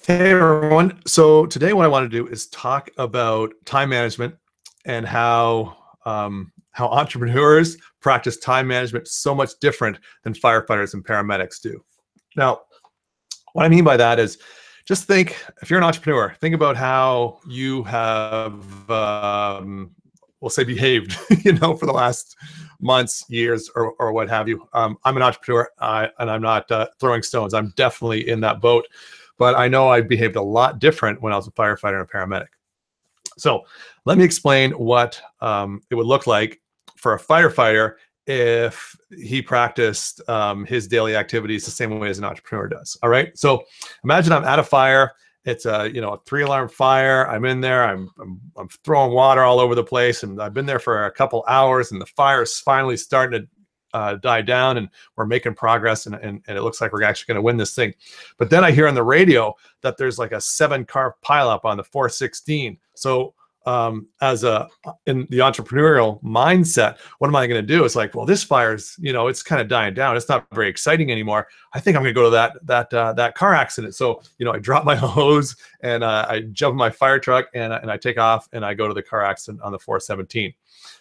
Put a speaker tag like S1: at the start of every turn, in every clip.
S1: Hey everyone. So today what I want to do is talk about time management and how entrepreneurs practice time management so much different than firefighters and paramedics do. Now, what I mean by that is just think, if you're an entrepreneur, think about how you have, we'll say, behaved, for the last months, years, or what have you. I'm an entrepreneur, and I'm not throwing stones. I'm definitely in that boat, but I know I behaved a lot different when I was a firefighter and a paramedic. So let me explain what it would look like for a firefighter if he practiced his daily activities the same way as an entrepreneur does. All right. So imagine I'm at a fire. It's a 3-alarm fire. I'm in there. I'm throwing water all over the place, and I've been there for a couple hours, and the fire is finally starting to die down, and we're making progress, and it looks like we're actually going to win this thing. But then I hear on the radio that there's like a 7-car pileup on the 416. So in the entrepreneurial mindset, what am I going to do? It's like, well, this fire's, it's kind of dying down. It's not very exciting anymore. I think I'm going to go to that car accident. So, I drop my hose and I jump in my fire truck and I take off and I go to the car accident on the 417.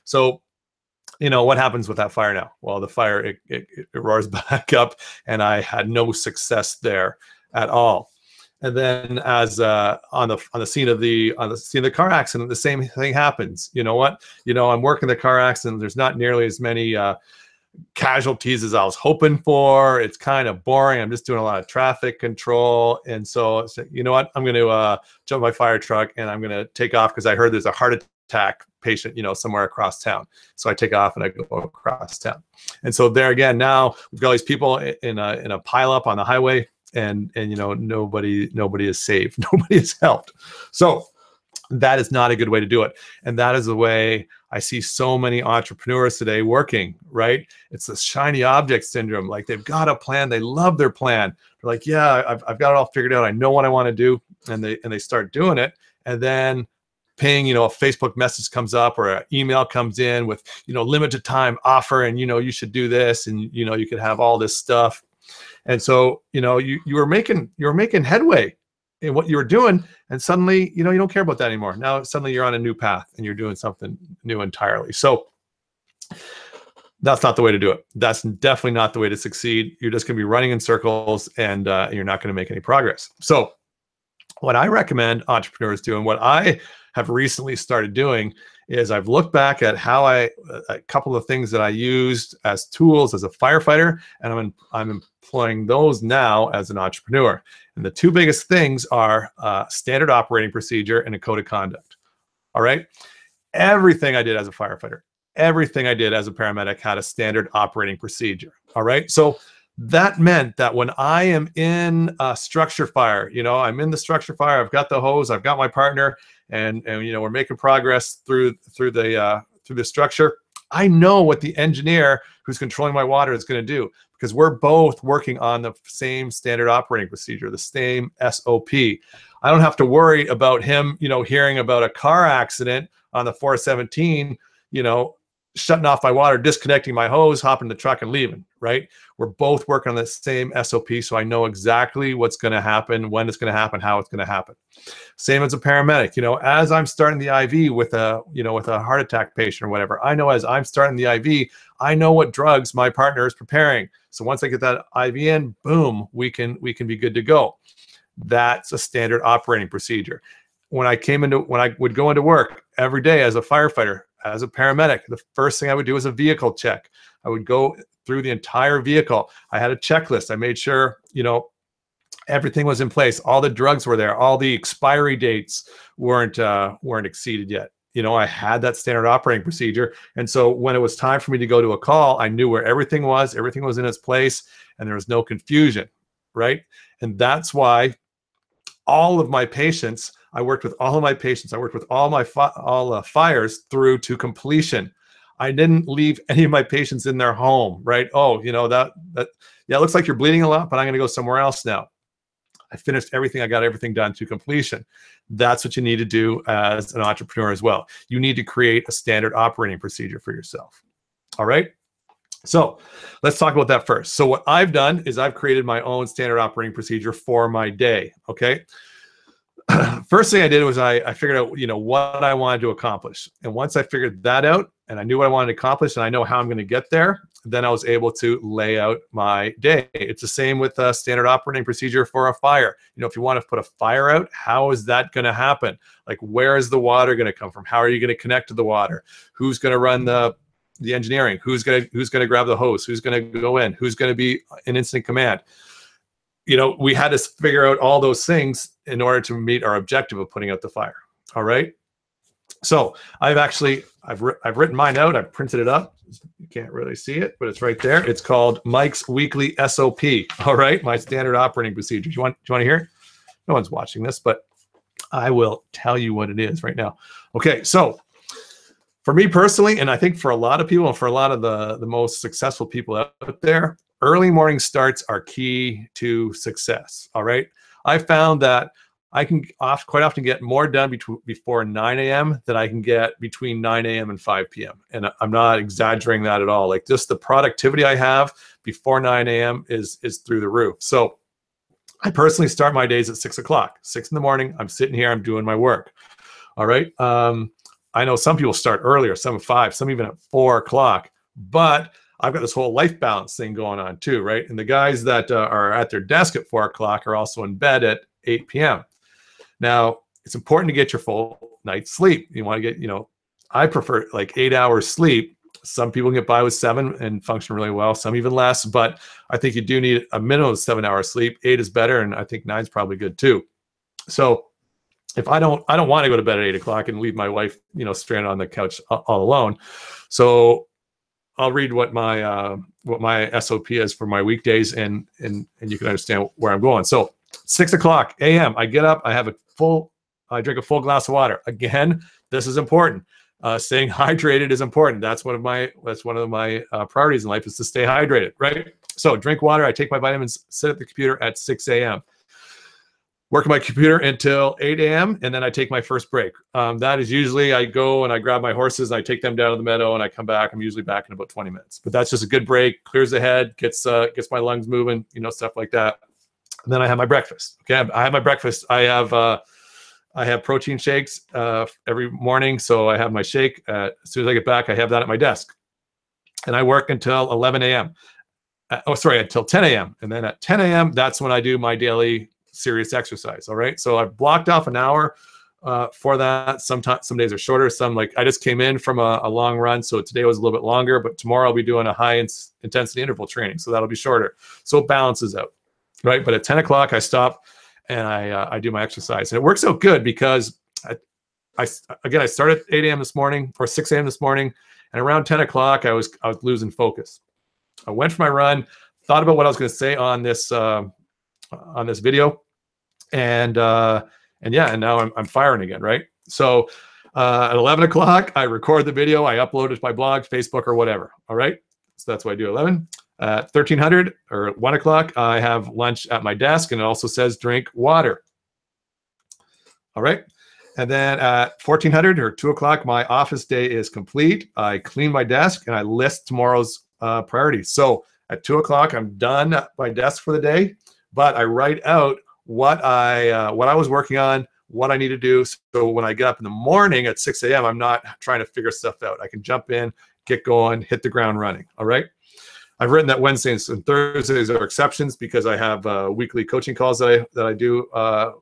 S1: So, what happens with that fire now? Well, the fire, it roars back up, and I had no success there at all. And then as on the scene of the car accident, the same thing happens. You know what? I'm working the car accident. There's not nearly as many casualties as I was hoping for. It's kind of boring. I'm just doing a lot of traffic control. And so, you know what? I'm going to jump my fire truck and I'm going to take off because I heard there's a heart attack patient, somewhere across town. So I take off and I go across town. And so there again, now we've got all these people in a pileup on the highway. And nobody is saved. Nobody is helped. So that is not a good way to do it. And that is the way I see so many entrepreneurs today working, right? It's the shiny object syndrome. Like, they've got a plan. They love their plan. They're like, yeah, I've got it all figured out. I know what I want to do. And they start doing it. And then ping, a Facebook message comes up or an email comes in with, limited time offer. And, you should do this. And, you could have all this stuff. And so, you were making headway in what you were doing, and suddenly, you don't care about that anymore. Now, suddenly you're on a new path and you're doing something new entirely. So that's not the way to do it. That's definitely not the way to succeed. You're just going to be running in circles, and you're not going to make any progress. So what I recommend entrepreneurs do, and what I have recently started doing, is I've looked back at how a couple of things that I used as tools as a firefighter, and I'm employing those now as an entrepreneur. And the two biggest things are standard operating procedure and a code of conduct. All right. Everything I did as a firefighter, everything I did as a paramedic had a standard operating procedure. All right. So that meant that when I am in a structure fire, I'm in the structure fire, I've got the hose, I've got my partner, and we're making progress through the structure. I know what the engineer who's controlling my water is going to do, because we're both working on the same standard operating procedure, the same SOP. I don't have to worry about him, hearing about a car accident on the 417, shutting off my water, disconnecting my hose, hopping in the truck and leaving, right? We're both working on the same SOP. So I know exactly what's going to happen, when it's going to happen, how it's going to happen. Same as a paramedic, as I'm starting the IV with a heart attack patient or whatever, I know as I'm starting the IV, I know what drugs my partner is preparing. So once I get that IV in, boom, we can be good to go. That's a standard operating procedure. When I would go into work every day as a firefighter, as a paramedic, the first thing I would do is a vehicle check. I would go through the entire vehicle. I had a checklist. I made sure, everything was in place. All the drugs were there. All the expiry dates weren't exceeded yet. I had that standard operating procedure. And so when it was time for me to go to a call, I knew where everything was in its place, and there was no confusion, right? And that's why all of my patients, I worked with all fires through to completion. I didn't leave any of my patients in their home, right? Oh, yeah, it looks like you're bleeding a lot, but I'm going to go somewhere else now. I finished everything. I got everything done to completion. That's what you need to do as an entrepreneur as well. You need to create a standard operating procedure for yourself. All right. So let's talk about that first. So what I've done is I've created my own standard operating procedure for my day. Okay. First thing I did was I figured out, what I wanted to accomplish. And once I figured that out and I knew what I wanted to accomplish and I know how I'm going to get there, then I was able to lay out my day. It's the same with a standard operating procedure for a fire. If you want to put a fire out, how is that going to happen? Like, where is the water going to come from? How are you going to connect to the water? Who's going to run the engineering? Who's going to grab the hose? Who's going to go in? Who's going to be in incident command? We had to figure out all those things in order to meet our objective of putting out the fire. All right. So I've written mine out. I've printed it up. You can't really see it, but it's right there. It's called Mike's Weekly SOP. All right. My standard operating procedure. Do you want to hear it? No one's watching this, but I will tell you what it is right now. Okay. So for me personally, and I think for a lot of people and for a lot of the most successful people out there, early morning starts are key to success. All right. I found that I can quite often get more done before 9 a.m. than I can get between 9 a.m. and 5 p.m. And I'm not exaggerating that at all. Like, just the productivity I have before 9 a.m. is through the roof. So I personally start my days at 6 o'clock, 6 in the morning. I'm sitting here, I'm doing my work. All right. I know some people start earlier, some at 5, some even at 4 o'clock, but I've got this whole life balance thing going on too, right? And the guys that are at their desk at 4 o'clock are also in bed at 8 p.m. Now, it's important to get your full night's sleep. You want to get, I prefer like 8 hours sleep. Some people get by with 7 and function really well, some even less, but I think you do need a minimum of 7 hours sleep. 8 is better, and I think 9 is probably good too. So if I don't want to go to bed at 8 o'clock and leave my wife, stranded on the couch all alone. So I'll read what my SOP is for my weekdays, and you can understand where I'm going. So 6 o'clock a.m. I get up. I drink a full glass of water. Again, this is important. Staying hydrated is important. That's one of my priorities in life, is to stay hydrated. Right. So drink water. I take my vitamins. Sit at the computer at 6 a.m. Work on my computer until 8 a.m. and then I take my first break. That is usually I go and I grab my horses and I take them down to the meadow and I come back. I'm usually back in about 20 minutes. But that's just a good break. Clears the head. Gets my lungs moving. Stuff like that. And then I have my breakfast. Okay, I have my breakfast. I have protein shakes every morning. So I have my shake. As soon as I get back, I have that at my desk. And I work until 11 a.m. Until 10 a.m. And then at 10 a.m., that's when I do my daily serious exercise. All right. So I've blocked off an hour for that. Some days are shorter. Some, like, I just came in from a long run. So today was a little bit longer, but tomorrow I'll be doing a high intensity interval training. So that'll be shorter. So it balances out. Right. But at 10 o'clock, I stop and I do my exercise. And it works out good because I started at 8 a.m. this morning or 6 a.m. this morning. And around 10 o'clock, I was losing focus. I went for my run, thought about what I was going to say on this video. And now I'm firing again. Right. So at 11 o'clock, I record the video. I upload it to my blog, Facebook, or whatever. All right. So that's what I do. 11. At 1300 or 1 o'clock, I have lunch at my desk, and it also says drink water. All right. And then at 1400 or 2 o'clock, my office day is complete. I clean my desk and I list tomorrow's priorities. So at 2 o'clock, I'm done at my desk for the day, but I write out what I was working on, what I need to do. So when I get up in the morning at 6 a.m., I'm not trying to figure stuff out. I can jump in, get going, hit the ground running. All right. I've written that Wednesdays and Thursdays are exceptions because I have weekly coaching calls that I do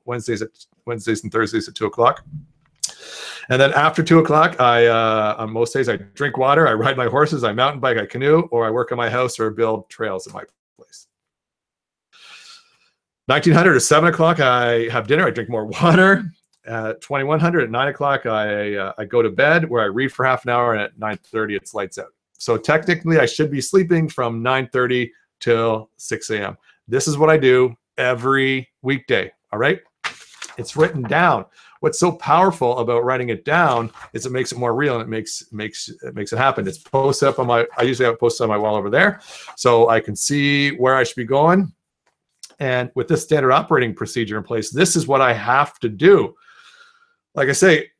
S1: Wednesdays and Thursdays at 2 o'clock. And then after 2 o'clock, on most days I drink water, I ride my horses, I mountain bike, I canoe, or I work on my house or build trails at my place. 1900 or 7 o'clock, I have dinner, I drink more water. At 2100 at 9 o'clock, I go to bed where I read for half an hour, and at 9:30 it's lights out. So technically, I should be sleeping from 9:30 till 6 a.m. This is what I do every weekday. All right. It's written down. What's so powerful about writing it down is it makes it more real, and it makes it happen. It's posted up on I usually have it posted on my wall over there, so I can see where I should be going. And with this standard operating procedure in place, this is what I have to do. Like I say,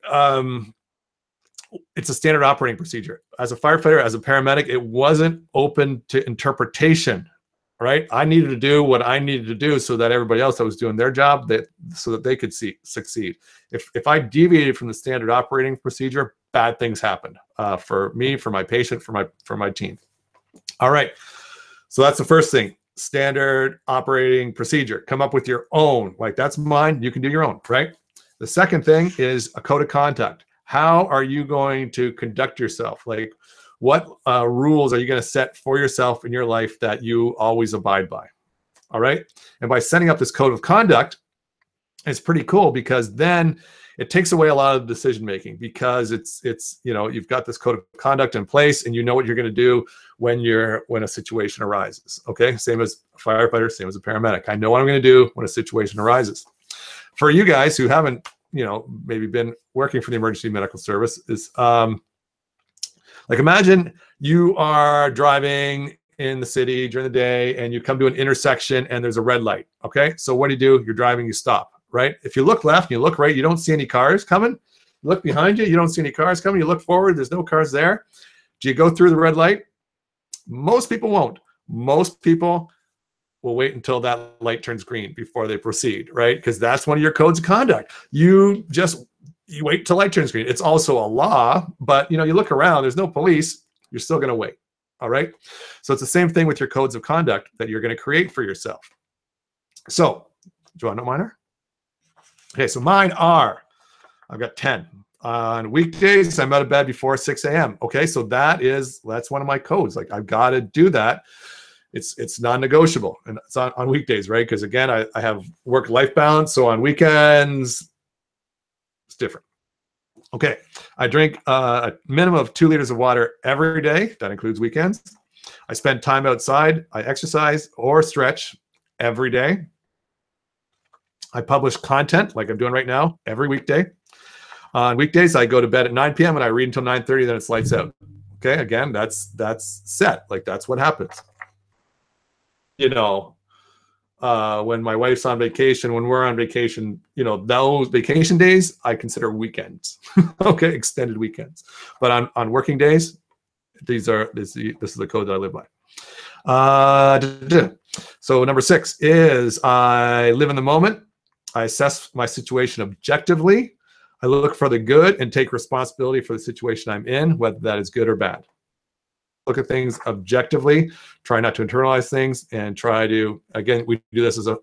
S1: it's a standard operating procedure. As a firefighter, as a paramedic, it wasn't open to interpretation, right? I needed to do what I needed to do so that everybody else that was doing their job, so that they could succeed. If I deviated from the standard operating procedure, bad things happened for me, for my patient, for my team. All right, so that's the first thing. Standard operating procedure. Come up with your own. Like, that's mine. You can do your own, right? The second thing is a code of conduct. How are you going to conduct yourself? Like, what rules are you going to set for yourself in your life that you always abide by? All right. And by setting up this code of conduct, it's pretty cool, because then it takes away a lot of decision making, because it's you've got this code of conduct in place, and you know what you're going to do when a situation arises. Okay. Same as a firefighter, same as a paramedic. I know what I'm going to do when a situation arises. For you guys who haven't, maybe been working for the emergency medical service, is like, imagine you are driving in the city during the day and you come to an intersection and there's a red light. Okay. So what do? You're driving, you stop, right? If you look left and you look right, you don't see any cars coming. You look behind you, you don't see any cars coming. You look forward, there's no cars there. Do you go through the red light? Most people won't. Most people will wait until that light turns green before they proceed, right? Because that's one of your codes of conduct. You wait till light turns green. It's also a law, but you look around, there's no police, you're still going to wait. All right. So it's the same thing with your codes of conduct that you're going to create for yourself. So do you want to know mine are? Okay. So mine are, I've got 10. On weekdays, I'm out of bed before 6 a.m. Okay. So that's one of my codes. Like, I've got to do that. It's non-negotiable, and it's on weekdays, right? Because again, I have work-life balance. So on weekends, it's different. Okay. I drink a minimum of 2 liters of water every day. That includes weekends. I spend time outside. I exercise or stretch every day. I publish content like I'm doing right now every weekday. On weekdays, I go to bed at 9 p.m. and I read until 9:30, then it's lights out. Okay. Again, that's set. Like, that's what happens. When my wife's on vacation, when we're on vacation, those vacation days I consider weekends. Okay, extended weekends. But on working days, this is the code that I live by. So number 6 is I live in the moment. I assess my situation objectively. I look for the good and take responsibility for the situation I'm in, whether that is good or bad. Look at things objectively, try not to internalize things, and try to, again, we do this as a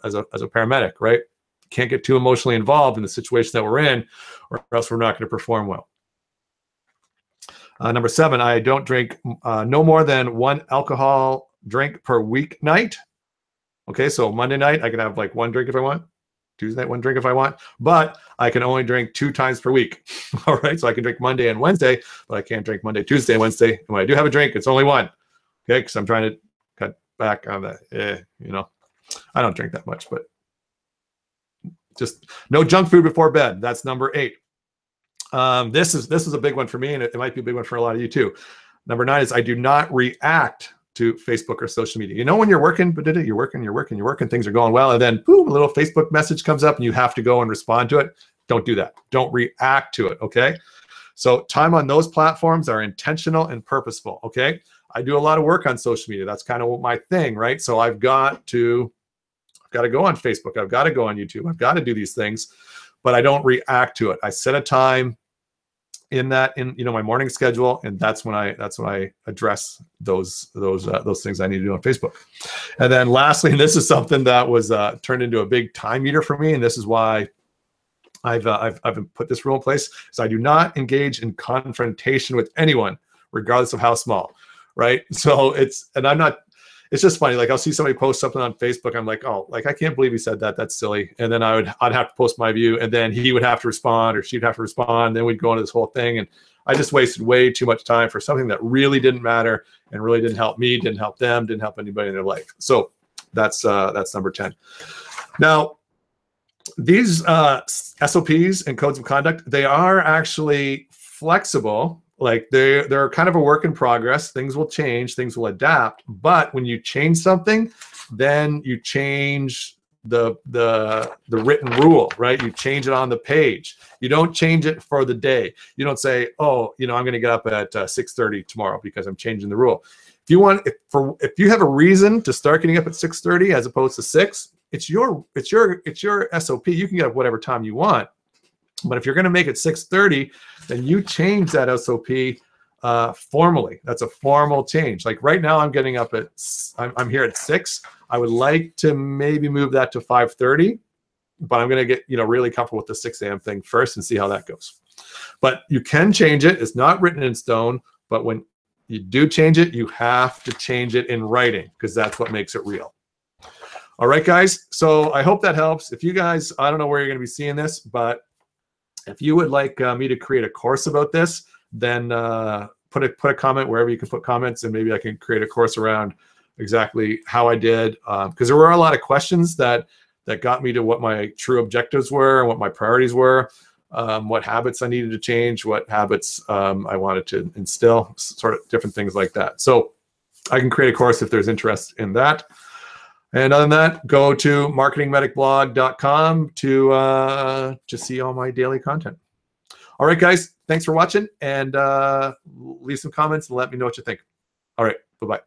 S1: paramedic, right? Can't get too emotionally involved in the situation that we're in, or else we're not going to perform well. Number 7, I don't drink no more than 1 alcohol drink per weeknight. Okay, so Monday night, I can have like 1 drink if I want. Tuesday night, 1 drink if I want, but I can only drink 2 times per week. All right, so I can drink Monday and Wednesday, but I can't drink Monday, Tuesday, and Wednesday. And when I do have a drink, it's only 1. Okay, because I'm trying to cut back on that. I don't drink that much, but just no junk food before bed. That's number 8. This is a big one for me, and it might be a big one for a lot of you too. Number 9 is I do not react to Facebook or social media. When you're working, but you're working, things are going well, and then boom, a little Facebook message comes up and you have to go and respond to it. Don't do that. Don't react to it, okay? So time on those platforms are intentional and purposeful, okay? I do a lot of work on social media. That's kind of my thing, right? So I've got to go on Facebook. I've got to go on YouTube. I've got to do these things, but I don't react to it. I set a time in my morning schedule, and that's when I address those things I need to do on Facebook. And then lastly, and this is something that was turned into a big time eater for me, and this is why I've put this rule in place, is I do not engage in confrontation with anyone, regardless of how small, right? So it's just funny. Like, I'll see somebody post something on Facebook. I'm like, oh, like, I can't believe he said that. That's silly. And then I'd have to post my view, and then he would have to respond, or she'd have to respond. Then we'd go into this whole thing. And I just wasted way too much time for something that really didn't matter and really didn't help me, didn't help them, didn't help anybody in their life. So that's number 10. Now, these SOPs and codes of conduct, they are actually flexible. Like, they're kind of a work in progress. Things will change, things will adapt. But when you change something, then you change the written rule, right? You change it on the page. You don't change it for the day. You don't say, oh, I'm going to get up at 6:30 tomorrow because I'm changing the rule. If you want, if you have a reason to start getting up at 6:30 as opposed to 6, it's your SOP. You can get up whatever time you want. But if you're going to make it 6:30, then you change that SOP formally. That's a formal change. Like right now, I'm getting up at, I'm here at 6. I would like to maybe move that to 5:30, but I'm going to get, really comfortable with the 6 a.m. thing first and see how that goes. But you can change it. It's not written in stone, but when you do change it, you have to change it in writing because that's what makes it real. All right, guys. So I hope that helps. If you guys, I don't know where you're going to be seeing this, but if you would like me to create a course about this, then put a comment wherever you can put comments, and maybe I can create a course around exactly how I did, because there were a lot of questions that got me to what my true objectives were and what my priorities were, what habits I needed to change, what habits I wanted to instill, sort of different things like that. So I can create a course if there's interest in that. And other than that, go to marketingmedicblog.com to see all my daily content. All right, guys, thanks for watching, and leave some comments and let me know what you think. All right, bye-bye.